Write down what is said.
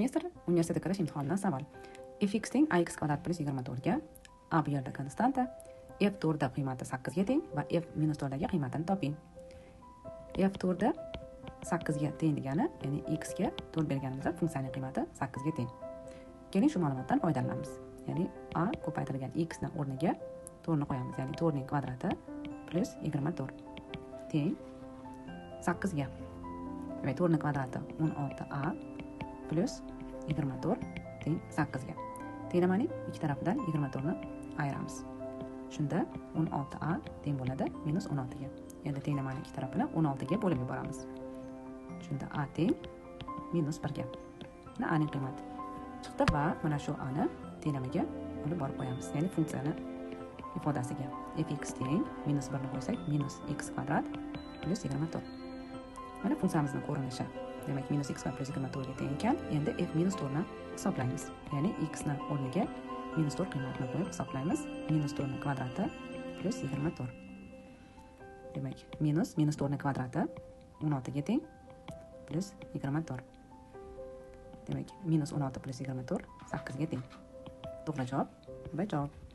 Semestr universitetga kirish imtihonidan savol. Fx teng ax kvadrat plus 24 ga a bu yerda konstanta, f to'rtda qiymati 8 ga teng va f minus 4dagi qiymatini toping. F to'rtda 8 ga teng degani, ya'ni x ga 4 berganimizda funksiyaning qiymati 8 ga teng. Keling shu ma'lumotdan foydalanamiz. Ya'ni a ko'paytirilgan x ning o'rniga 4 ni qo'yamiz, ya'ni 4 ning kvadrati plus 24 teng 8 ga. Demak, 4 ning kvadrati 16a plus 24 teng 8 ga. Tenglamaning ikki tarafidan 24 ni ayiramiz. Shunda 16a teng bo'ladi minus 16 ga. Endi tenglamaning ikki tarafini 16 ga bo'lib yuboramiz. Shunda a teng minus 1 ga. Mana a ning qiymati chiqdi va mana shu a ni tenglamaga olib borib qo'yamiz. Ya'ni funksiyani ifodasiga fx teng minus 1 ni qo'ysak minus x kvadrat plus 24. Mana funksiyamizning ko'rinishi. Demak, minus x plus 24 ga teng ekan. Endi f minus 4 ni hisoblaymiz. Ya'ni x ni o'rniga minus 4 qiymatini qo'yib hisoblaymiz. Minus 4 ning kvadrati plus 24. Demak, minus 4 ning kvadrati 16 ga teng plus 24. Demak, minus 16 plus 24 8 ga teng. To'g'ri javob B javob.